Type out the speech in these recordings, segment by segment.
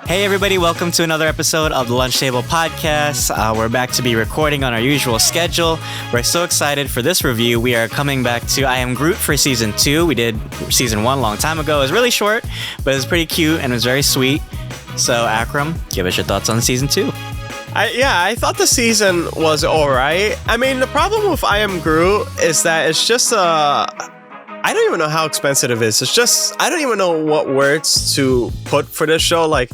Hey everybody, welcome to another episode of the Lunch Table Podcast. We're back to be recording on our usual schedule. We're so excited for this review. We are coming back to I Am Groot for Season 2. We did Season 1 a long time ago. It was really short, but it was pretty cute and it was very sweet. So Akram, give us your thoughts on Season 2. I thought the season was alright. I mean, the problem with I Am Groot is that it's just I don't even know how expensive it is. It's just, I don't even know what words to put for this show. Like,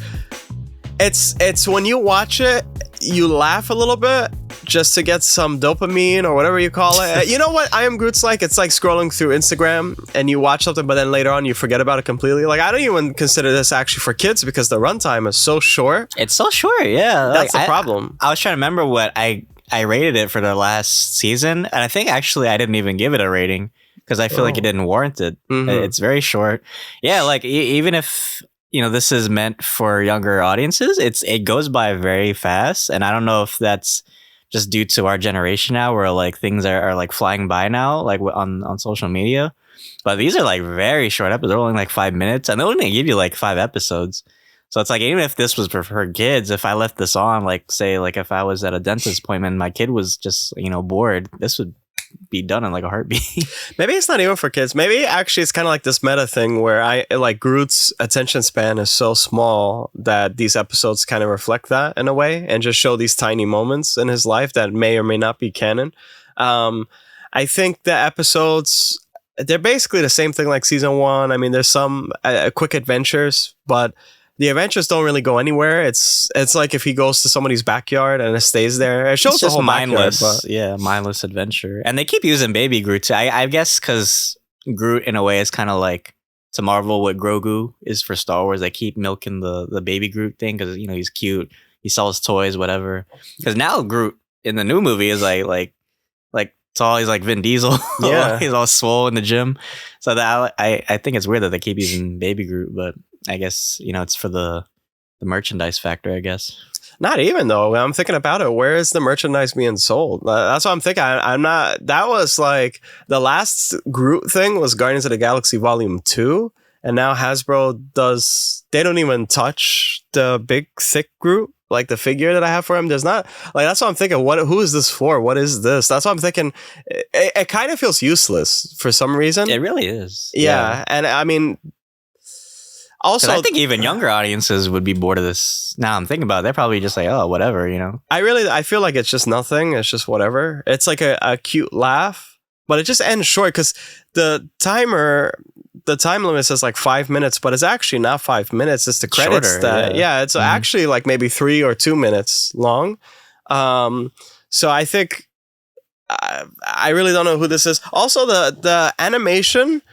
it's when you watch it, you laugh a little bit just to get some dopamine or whatever you call it. You know what I Am Groot's like? It's like scrolling through Instagram and you watch something, but then later on you forget about it completely. Like, I don't even consider this actually for kids because the runtime is so short. It's so short, yeah. That's the problem. I was trying to remember what I rated it for the last season, and I think actually I didn't even give it a rating because I feel like it didn't warrant it. Mm-hmm. It's very short. Yeah, like even if this is meant for younger audiences, it goes by very fast, and I don't know if that's just due to our generation now, where like things are like flying by now, like on social media. But these are like very short episodes. They're only like 5 minutes, and they only give you like 5 episodes. So it's like, even if this was for kids, if I left this on, like say like if I was at a dentist appointment and my kid was just bored, this would be done in like a heartbeat. Maybe it's not even for kids. Maybe actually it's kind of like this meta thing where I like Groot's attention span is so small that these episodes kind of reflect that in a way and just show these tiny moments in his life that may or may not be canon. I think the episodes, they're basically the same thing like season 1. I mean, there's some quick adventures, but the adventures don't really go anywhere. It's like if he goes to somebody's backyard and it stays there. It shows the whole mindless, backyard, mindless adventure. And they keep using Baby Groot too. I guess because Groot in a way is kind of like to Marvel what Grogu is for Star Wars. They keep milking the Baby Groot thing because he's cute. He sells toys, whatever. Because now Groot in the new movie is like tall. He's like Vin Diesel. Yeah, he's all swole in the gym. So that I think it's weird that they keep using Baby Groot, but I guess it's for the merchandise factor, I guess. Not even though. I'm thinking about it. Where is the merchandise being sold? That's what I'm thinking. I'm not. That was like the last Groot thing was Guardians of the Galaxy Volume 2, and now Hasbro does. They don't even touch the big thick Groot. Like the figure that I have for him, there's not like, that's what I'm thinking. Who is this for? What is this? That's what I'm thinking. It kind of feels useless for some reason. It really is. Yeah. And I mean, also, I think even younger audiences would be bored of this. Now I'm thinking about it. They're probably just like, oh, whatever, I feel like it's just nothing. It's just whatever. It's like a cute laugh, but it just ends short because the time limit says like 5 minutes, but it's actually not 5 minutes. It's the credits. Shorter, it's actually like maybe 3 or 2 minutes long. So I think I really don't know who this is. Also, the animation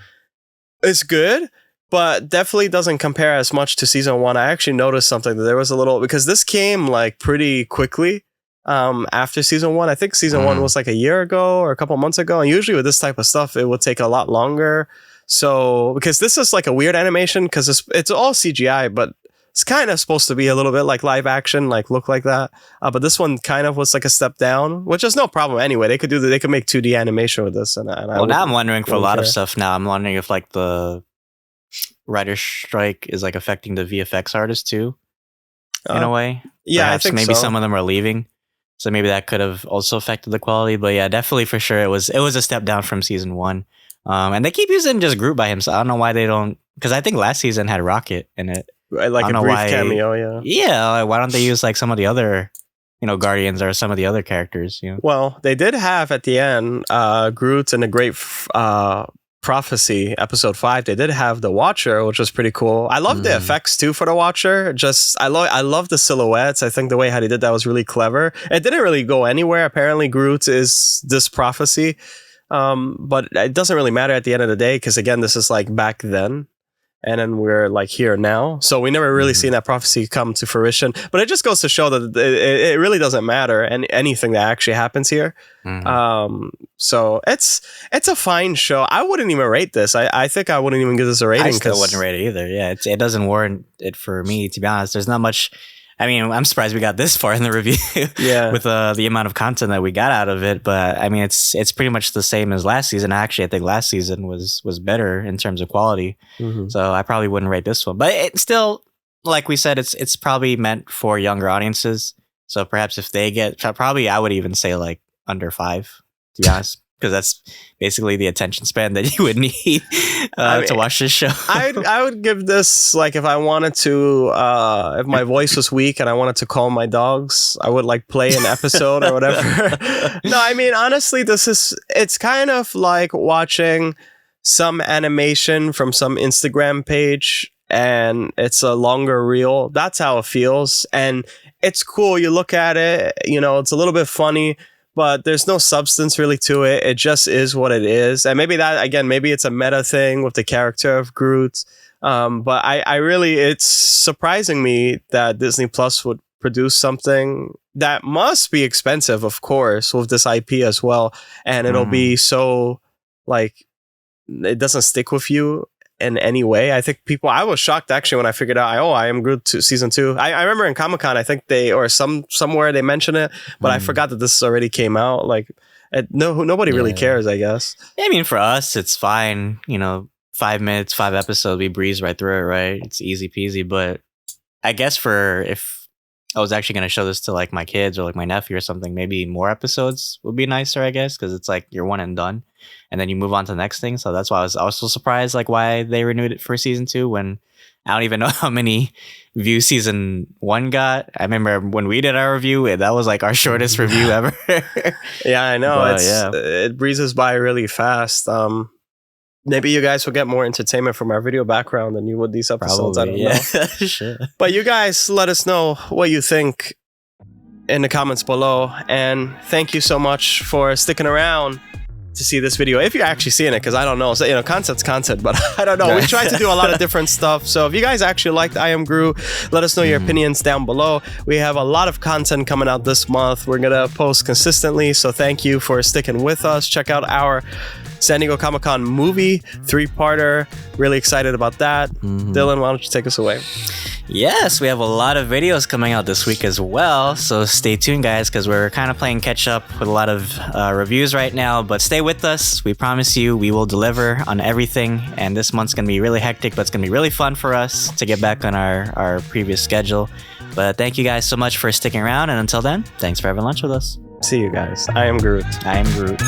is good, but definitely doesn't compare as much to season 1. I actually noticed something that there was a little, because this came like pretty quickly after season 1. I think season 1 was like a year ago or a couple months ago. And usually with this type of stuff, it would take a lot longer. So, because this is like a weird animation, because it's all CGI, but it's kind of supposed to be a little bit like live action, like look like that. But this one kind of was like a step down, which is no problem anyway. They could make 2D animation with this. Well, now I'm wondering for a lot of stuff now. I'm wondering if like the writer's strike is like affecting the VFX artists too, in a way. Yeah, perhaps I think maybe so. Some of them are leaving, so maybe that could have also affected the quality. But yeah, definitely for sure, it was a step down from season 1. And they keep using just Groot by himself. I don't know why they don't, because I think last season had Rocket in it. Like a brief cameo, yeah. Yeah, like why don't they use like some of the other, Guardians or some of the other characters? Well, they did have at the end, Groot and the Great Prophecy, episode 5. They did have the Watcher, which was pretty cool. I love the effects too for the Watcher. I love the silhouettes. I think the way how they did that was really clever. It didn't really go anywhere. Apparently, Groot is this prophecy. But it doesn't really matter at the end of the day, because again, this is like back then, and then we're like here now. So we never really seen that prophecy come to fruition. But it just goes to show that it really doesn't matter anything that actually happens here. So it's a fine show. I wouldn't even rate this. I think I wouldn't even give this a rating. I still wouldn't rate it either. Yeah, it doesn't warrant it for me, to be honest. There's not much. I mean, I'm surprised we got this far in the review with the amount of content that we got out of it. But I mean, it's pretty much the same as last season. Actually, I think last season was better in terms of quality. So I probably wouldn't rate this one. But it still, like we said, it's probably meant for younger audiences. So perhaps if they get, probably I would even say like under 5, to be honest, because that's basically the attention span that you would need to watch this show. I would give this, like, if I wanted to, if my voice was weak and I wanted to calm my dogs, I would like play an episode or whatever. No, I mean, honestly, it's kind of like watching some animation from some Instagram page and it's a longer reel. That's how it feels. And it's cool. You look at it, you know, it's a little bit funny, but there's no substance really to it. It just is what it is. And maybe that, again, maybe it's a meta thing with the character of Groot. But I really, it's surprising me that Disney Plus would produce something that must be expensive, of course, with this IP as well. And it'll be so, like, it doesn't stick with you in any way. I think I was shocked actually when I figured out, I Am Groot season 2. I remember in Comic-Con, I think somewhere they mentioned it, but I forgot that this already came out. Like, nobody really cares, I guess. I mean, for us, it's fine. You know, 5 minutes, 5 episodes, we breeze right through it, right? It's easy peasy. But I guess if I was actually going to show this to like my kids or like my nephew or something, maybe more episodes would be nicer, I guess, because it's like you're one and done. And then you move on to the next thing. So that's why I was so surprised, like, why they renewed it for season 2 when I don't even know how many views season 1 got. I remember when we did our review, that was like our shortest review ever. Yeah, I know. It breezes by really fast. Maybe you guys will get more entertainment from our video background than you would these episodes. Probably, I don't know. Sure. But you guys let us know what you think in the comments below. And thank you so much for sticking around to see this video, if you're actually seeing it, because I don't know. So, you know, content's content, but I don't know. We tried to do a lot of different stuff. So if you guys actually liked I Am Groot, let us know your opinions down below. We have a lot of content coming out this month. We're going to post consistently. So thank you for sticking with us. Check out our San Diego Comic-Con movie 3-parter. Really excited about that. Dylan, why don't you take us away? Yes, we have a lot of videos coming out this week as well, so stay tuned, guys, because we're kind of playing catch up with a lot of reviews right now, but stay with us. We promise you we will deliver on everything, and this month's going to be really hectic, but it's going to be really fun for us to get back on our previous schedule. But thank you guys so much for sticking around, and until then, thanks for having lunch with us. See you guys. I am Groot. I am Groot.